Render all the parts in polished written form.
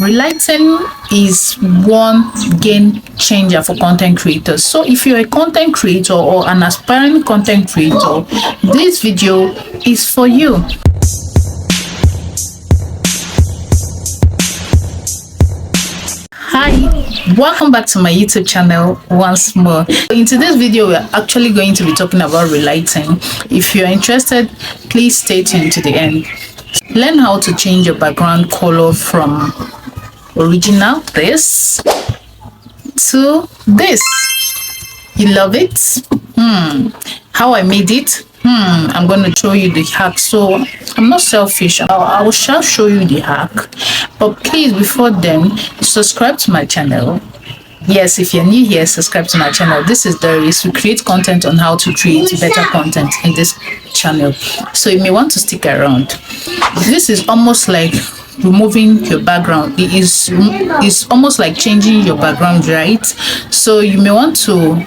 Relighting is one game changer for content creators. So if you're a content creator or an aspiring content creator, this video is for you. Hi, welcome back to my YouTube channel once more. In today's video, we're actually going to be talking about relighting. If you're interested, please stay tuned to the end. Learn how to change your background color from original this to this. You love it? How I made it? I'm going to show you the hack. So I'm not selfish. I will show you the hack, but please, before then, subscribe to my channel. Yes, if you're new here, subscribe to my channel. This is Doris. We create content on how to create better content in this channel, so you may want to stick around. This is almost like removing your background. It is almost like changing your background, right? So you may want to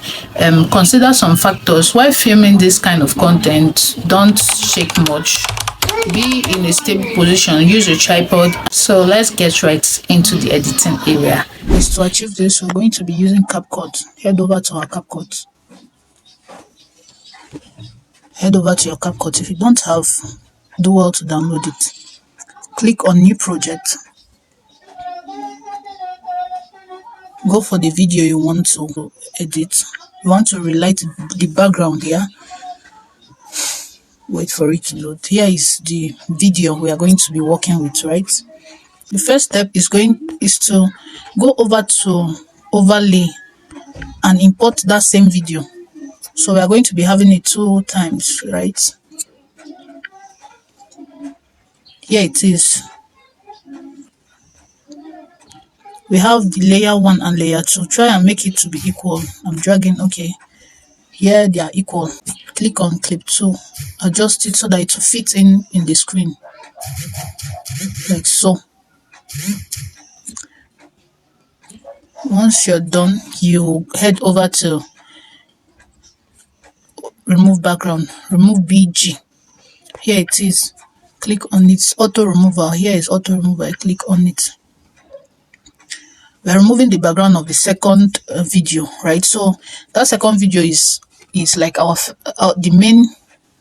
consider some factors while filming this kind of content. Don't shake much, be in a stable position, use your tripod. So let's get right into the editing area. To achieve this, we're going to be using CapCut. Head over to our CapCut. Head over to your CapCut. If you don't have, do well to download it. Click on new project. Go for the video you want to edit. You want to relight the background here. Wait for it to load. Here is the video we are going to be working with, right? The first step is to go over to overlay and import that same video. So we are going to be having it 2 times, right? Here it is. We have the layer 1 and layer 2. Try and make it to be equal. I'm dragging. Okay, here they are equal. Click on clip 2, adjust it so that it will fit in the screen, like so. Once you're done, you head over to remove background, remove BG. Here it is. Click on its auto removal. Here is auto removal. Click on it. We are removing the background of the second video, right? So that second video is like the main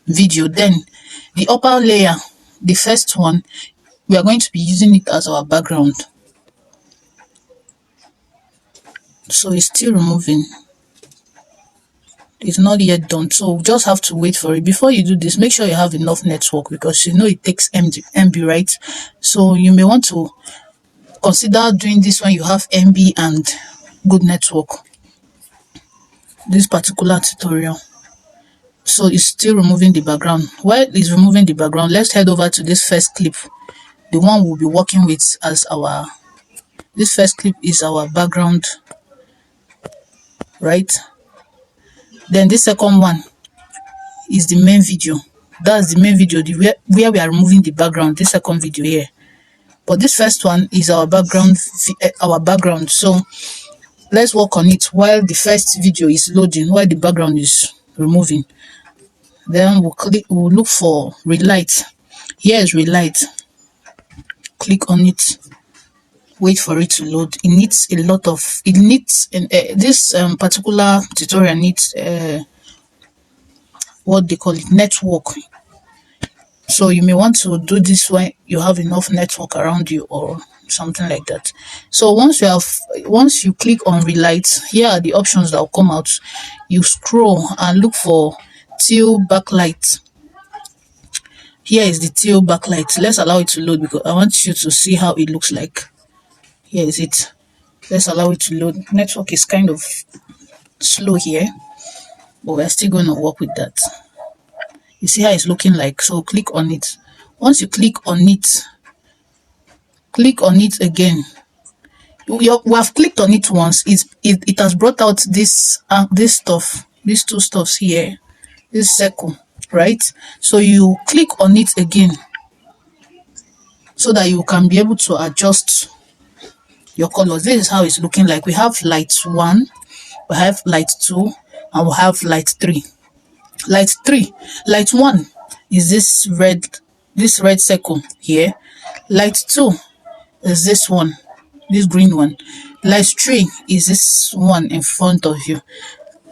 video. Then the upper layer, the first one, we are going to be using it as our background. So it's still removing. It's not yet done, so we just have to wait for it. Before you do this, make sure you have enough network, because you know it takes MB, right? So you may want to consider doing this when you have MB and good network. This particular tutorial. So it's still removing the background. While it's removing the background, let's head over to this first clip, the one we'll be working with as our, this first clip is our background, right? Then this second one is the main video. That's the main video, where we are removing the background, this second video here. But this first one is our background, So let's work on it while the first video is loading, while the background is removing. Then we'll look for relight. Here is relight. Click on it. Wait for it to load. It needs a lot of, this particular tutorial needs what they call it, network. So you may want to do this when you have enough network around you or something like that. So once you click on relight, here are the options that will come out. You scroll and look for teal backlight. Here is the teal backlight. Let's allow it to load, because I want you to see how it looks like. Here is it. Let's allow it to load. Network is kind of slow here, but we're still going to work with that. You see how it's looking like. So click on it. Once you click on it again. We have clicked on it once. It has brought out this stuff, these 2 stuffs here, this circle, right? So you click on it again so that you can be able to adjust your colors. This is how it's looking like. We have light 1, we have light 2, and we have light 3. Light 1 is this red circle here. Light 2 is this one. this green one. Light 3 is this one in front of you.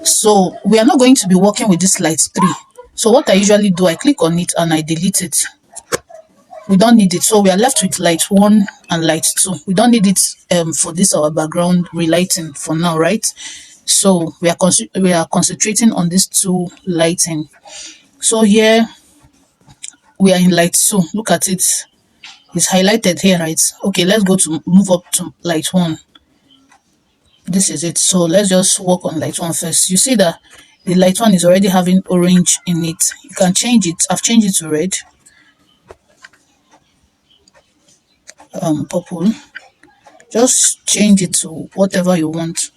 So we are not going to be working with this light 3. So what I usually do, I click on it and I delete it. We don't need it. So we are left with light 1 and light 2. We don't need it for this our background relighting for now, right? So we are concentrating on these 2 lighting. So here we are in light 2. Look at it. It's highlighted here, right? Okay, let's go to move up to light 1. This is it. So let's just work on light 1 first. You see that the light 1 is already having orange in it. You can change it. I've changed it to red. Purple. Just change it to whatever you want.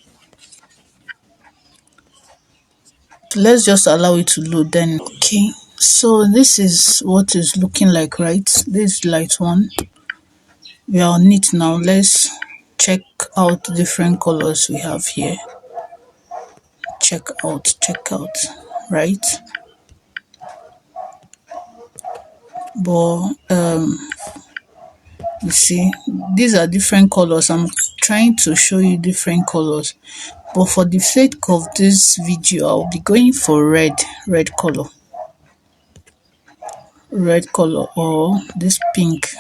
Let's just allow it to load then. Okay, so this is what it's looking like, right? This is light 1. We are on it now. Let's check out different colors we have here. Check out, right? But you see, these are different colors. I'm trying to show you different colors, but for the sake of this video, I'll be going for red color, or this pink.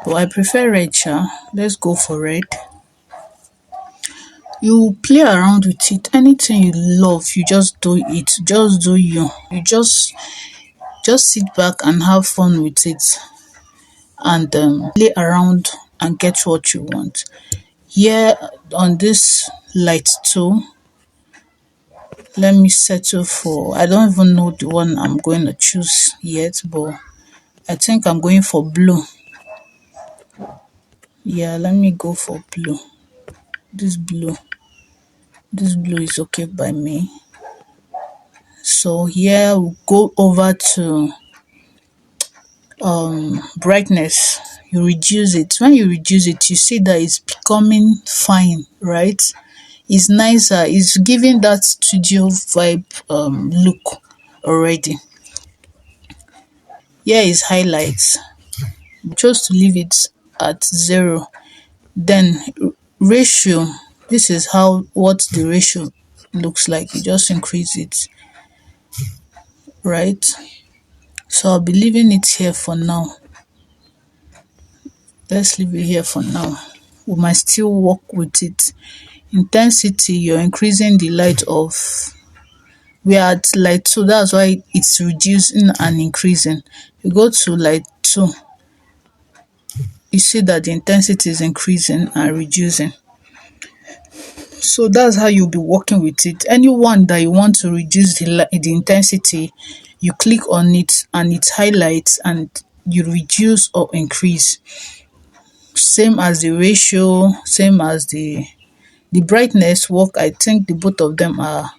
But I prefer red. Let's go for red. You play around with it. Anything you love, you just do it. Just do you. You just sit back and have fun with it, and play around and get what you want. Here on this light 2, let me settle for, I don't even know the one I'm going to choose yet, but I think I'm going for blue. Yeah, let me go for blue. This blue is okay by me. So here we'll go over to brightness. You reduce it. When you reduce it, you see that it's becoming fine, right? It's nicer. It's giving that studio vibe look already. Here is highlights. Chose to leave it at 0. Then ratio. This is what the ratio looks like. You just increase it, right? So I'll be leaving it here for now. Let's leave it here for now. We might still work with it. Intensity, you're increasing the light of, we are at light 2, that's why it's reducing and increasing. You go to light 2, you see that the intensity is increasing and reducing. So that's how you'll be working with it. Anyone that you want to reduce the intensity, you click on it and it highlights and you reduce or increase. Same as the ratio, same as the brightness work. I think the both of them are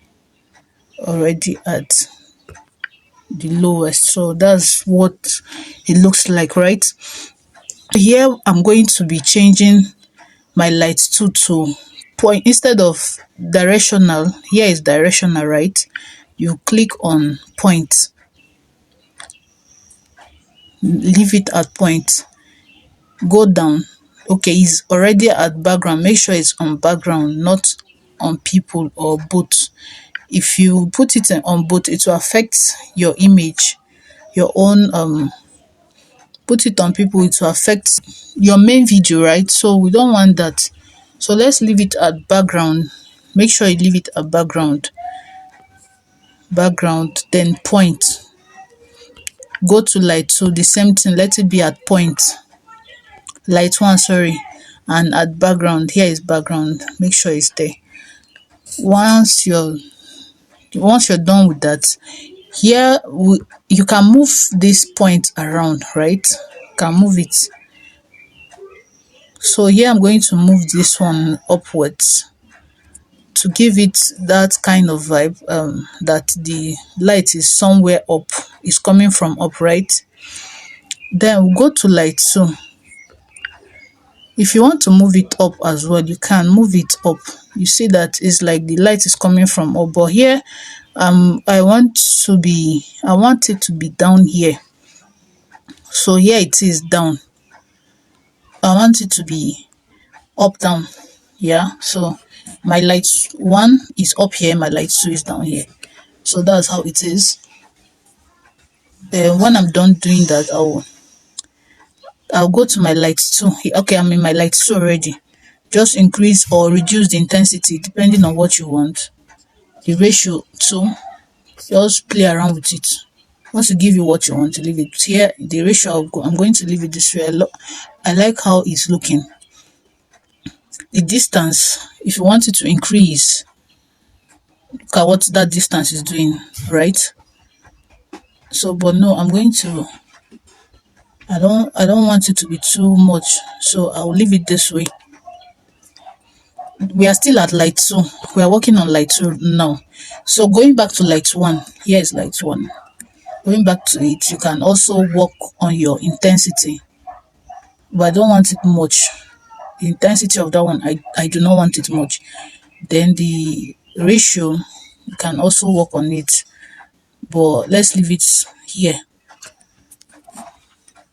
already at the lowest. So that's what it looks like, right? Here I'm going to be changing my light 2 to point. Instead of directional, here is directional, right? You click on point, leave it at point, go down. Okay, it's already at background. Make sure it's on background, not on people or both. If you put it on both, it will affect your image, your own put it on people, it will affect your main video, right? So we don't want that. So let's leave it at background. Make sure you leave it at background, then point. Go to light 2, the same thing, let it be at point. Light 1, sorry, and at background. Here is background. Make sure it's there. Once you're done with that, here you can move this point around, right? You can move it. So here I'm going to move this one upwards to give it that kind of vibe, that the light is somewhere up, is coming from up, right? Then we'll go to light 2. If you want to move it up as well, you can move it up. You see that it's like the light is coming from up, but here I want it to be down here. So here it is down. I want it to be up down. Yeah, so my light 1 is up here, my light 2 is down here. So that's how it is. When I'm done doing that, I'll go to my light 2. Okay, I'm in my light 2 already. Just increase or reduce the intensity depending on what you want. The ratio 2, just play around with it. Once you give you what you want to leave it here, the ratio I'm going to leave it this way. I like how it's looking. The distance, if you want it to increase, look at what that distance is doing, right? So, but no, I'm going to, I don't want it to be too much, so I'll leave it this way. We are still at light 2. We are working on light 2 now. So going back to light 1, here is light 1. Going back to it, you can also work on your intensity, but I don't want it much. The intensity of that one, I do not want it much. Then the ratio, you can also work on it, but let's leave it here.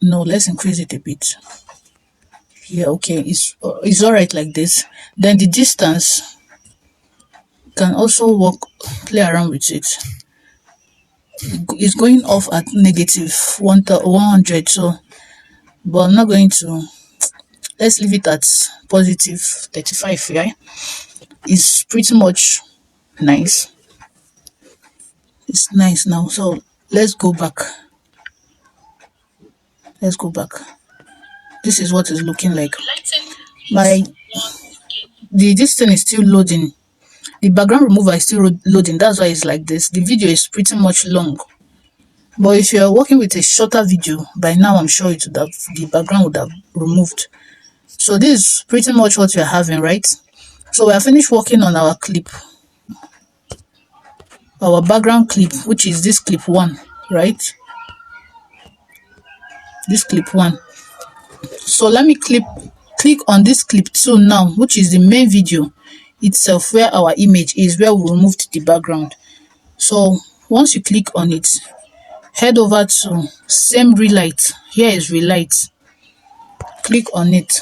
No, let's increase it a bit. Yeah, okay, it's all right like this. Then the distance, you can also play around with it. It's going off at negative 100, so, but I'm not going to. Let's leave it at positive 35. Yeah, it's pretty much nice. It's nice now. So let's go back. Let's go back. This is what it's looking like. This thing is still loading. The background remover is still loading. That's why it's like this. The video is pretty much long. But if you're working with a shorter video, by now I'm sure the background would have removed. So this is pretty much what we're having, right? So we are finished working on our clip. Our background clip, which is this clip 1, right? This clip 1. So let me click on this clip 2 now, which is the main video itself, where our image is, where we removed the background. So once you click on it, head over to same relight. Here is relight. Click on it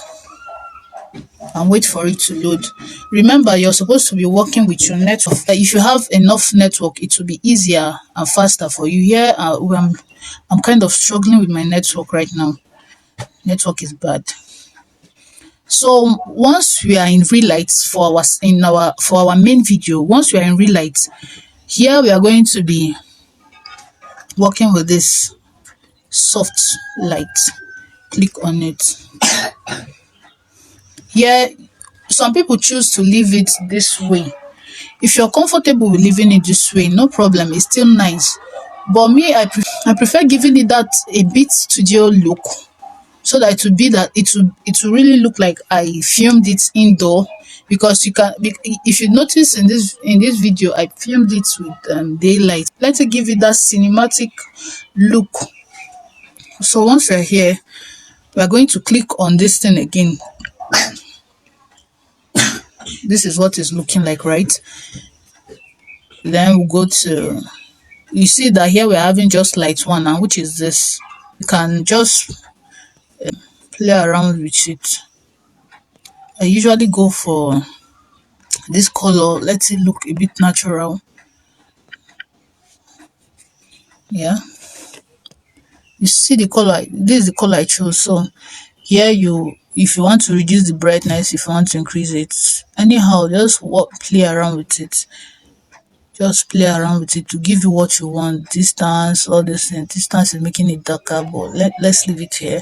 and wait for it to load. Remember, you're supposed to be working with your network. If you have enough network, it will be easier and faster for you. Here, I'm kind of struggling with my network right now. Network is bad. So once we are in relight for our main video, once we are in relight, here we are going to be working with this soft light. Click on it. Here, some people choose to leave it this way. If you're comfortable with leaving it this way, no problem, it's still nice. But me, I prefer giving it that a bit studio look, so that it will really look like I filmed it indoor. Because if you notice in this video, I filmed it with daylight. Let's give it that cinematic look. So once we're here, we're going to click on this thing again. This is what it's looking like, right? Then we'll go to, you see that here we're having just light 1, and which is this. You can just play around with it. I usually go for this color. Let it look a bit natural. Yeah, you see the color. This is the color I chose. So here if you want to reduce the brightness, if you want to increase it, anyhow, just play around with it. Just play around with it to give you what you want. Distance, all this thing. Distance is making it darker, but let's leave it here.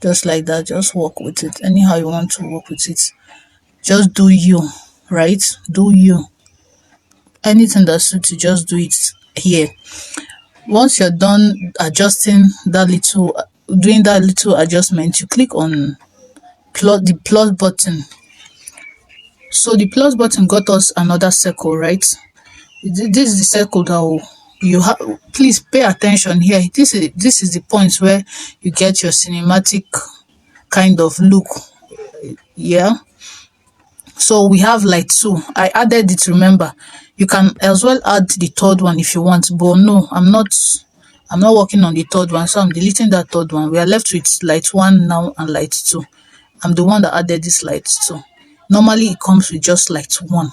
Just like that. Just work with it. Anyhow you want to work with it. Just do you, right? Do you. Anything that suits you, just do it here. Once you're done adjusting doing that little adjustment, you click on the plus button. So the plus button got us another circle, right? This is the circle that you have. Please pay attention here. This is the point where you get your cinematic kind of look. Yeah. So we have light 2. I added it. Remember, you can as well add the third one if you want, but no, I'm not working on the third one, so I'm deleting that third one. We are left with light 1 now and light 2. I'm the one that added this light. So normally it comes with just light one,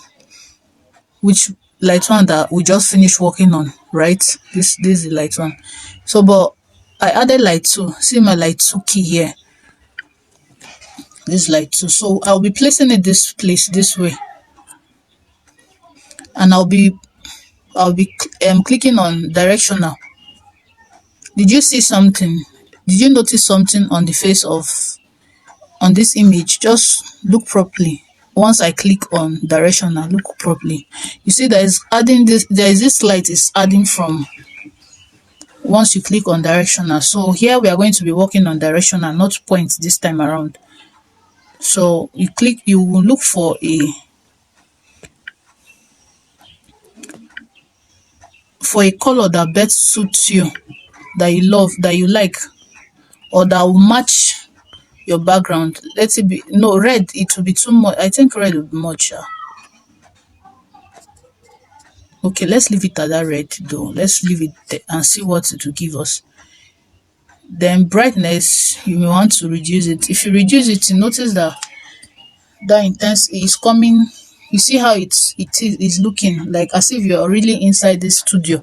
which light one that we just finished working on, right? This is light one. So but I added light two. See my light two key here. This light two. So I'll be placing it this place this way, and I'll be clicking on directional. Did you see something? Did you notice something on the face of on this image? Just look properly. Once I click on directional, look properly. You see there is adding this, there is this light is adding from once you click on directional. So here we are going to be working on directional, not points this time around. So you click, you will look for a color that best suits you, that you love, that you like, or that will match your background. Let it be, no, red, it will be too much. I think red will be much. Okay, let's leave it at that red though. Let's leave it there and see what it will give us. Then brightness, you may want to reduce it. If you reduce it, you notice that that intensity is coming. You see how it is looking like as if you're really inside this studio.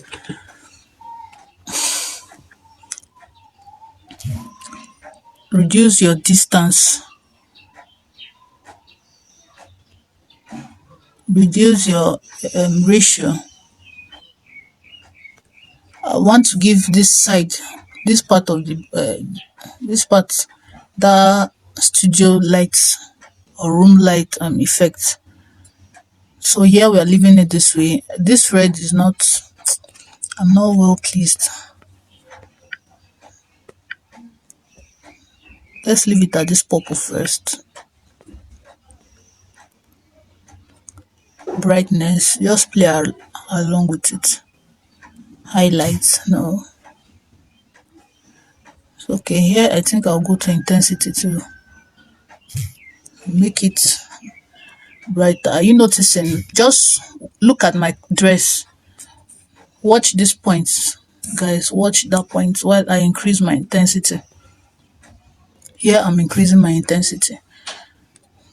Reduce your distance, reduce your ratio. I want to give this side, this part of the this part, the studio lights or room light effect. So here we are leaving it this way. This red is not, I'm not well pleased. Let's leave it at this purple first. Brightness, just play along with it. Highlights, no. So, okay, here I think I'll go to intensity to make it brighter. Are you noticing? Just look at my dress. Watch these points, guys. Watch that point while I increase my intensity. Here I'm increasing my intensity.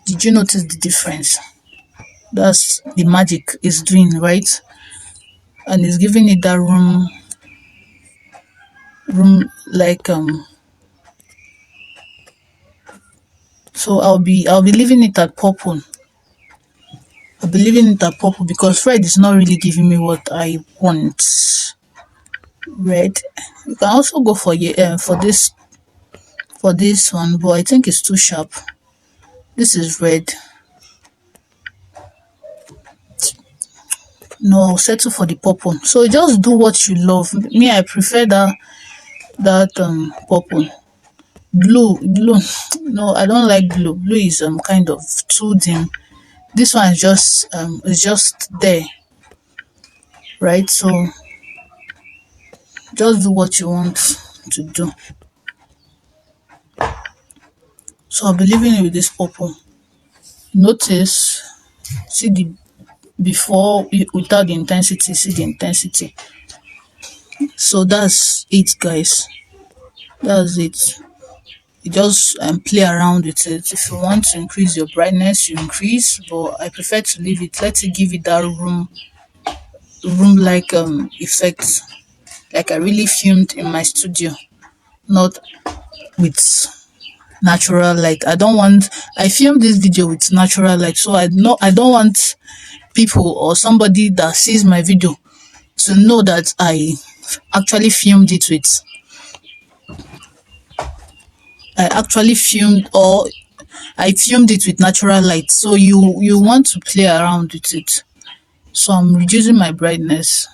Did you notice the difference? That's the magic it's doing, right? And it's giving it that room like so I'll be leaving it at purple. I'll be leaving it at purple because red is not really giving me what I want. Red. You can also go for this one, but I think it's too sharp. This is red. No, I'll settle for the purple. So just do what you love. Me, I prefer that purple. Blue. No, I don't like blue. Blue is kind of too dim. This one is just there, right? So just do what you want to do. So I'll be leaving it with this purple. Notice, see the before without the intensity, see the intensity. So that's it, guys. That's it. You just play around with it. If you want to increase your brightness, you increase, but I prefer to leave it. Let it give it that room like effect, like I really filmed in my studio, not with natural light. I filmed this video with natural light, so I don't want people or somebody that sees my video to know that I actually filmed it with I filmed it with natural light. So you want to play around with it. So I'm reducing my brightness,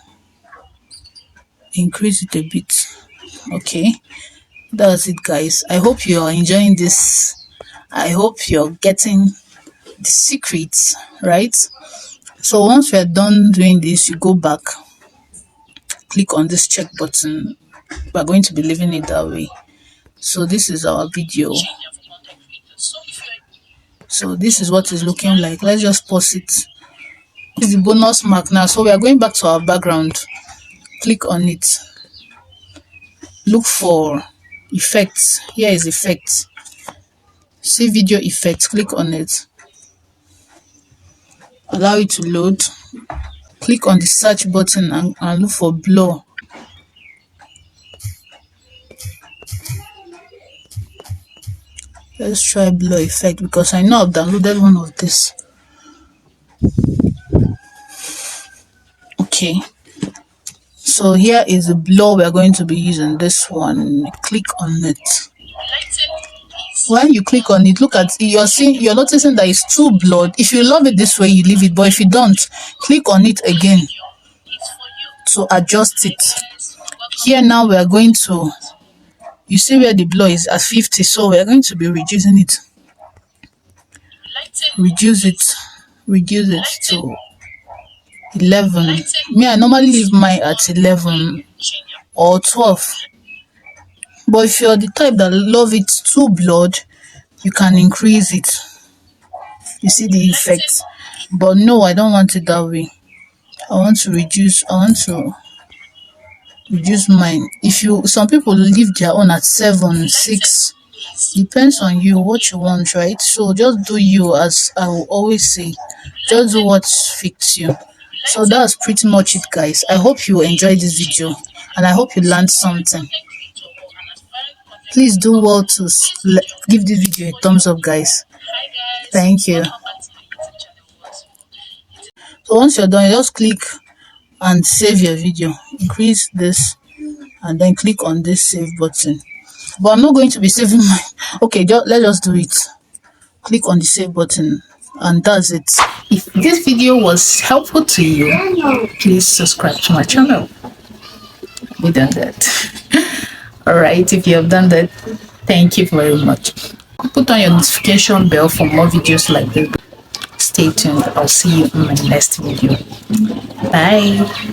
increase it a bit. Okay, that's it, guys. I hope you're enjoying this. I hope you're getting the secrets, right? So once we're done doing this, you go back, click on this check button. We're going to be leaving it that way. So this is our video. So this is what it's looking like. Let's just pause it. This is the bonus mark now. So we are going back to our background. Click on it. Look for effects. Here is effects. See video effects, click on it, allow it to load, click on the search button and look for blur. Let's try blur effect because I know I've downloaded one of this. Okay, so here is the blur we are going to be using. This one, click on it. When you click on it, look at it, you're noticing that it's too blurred. If you love it this way, you leave it, but if you don't, click on it again to adjust it. Here now we are going to, you see where the blur is at 50, so we are going to be reducing it. Reduce it to 11. Me, I normally leave mine at 11 or 12. But if you're the type that love it too blurred, you can increase it. You see the effect. But no, I don't want it that way. I want to reduce mine. Some people leave their own at 7, 6. Depends on you, what you want, right? So just do you, as I will always say. Just do what fits you. So that's pretty much it, guys. I hope you enjoyed this video and I hope you learned something. Please do well to give this video a thumbs up, guys. Thank you. So once you're done, you just click and save your video. Increase this and then click on this save button. But I'm not going to be saving mine. Okay, let's just do it. Click on the save button and that's it. If this video was helpful to you, please subscribe to my channel. We done that. All right, if you have done that, thank you very much. Put on your notification bell for more videos like this. Stay tuned. I'll see you in my next video. Bye.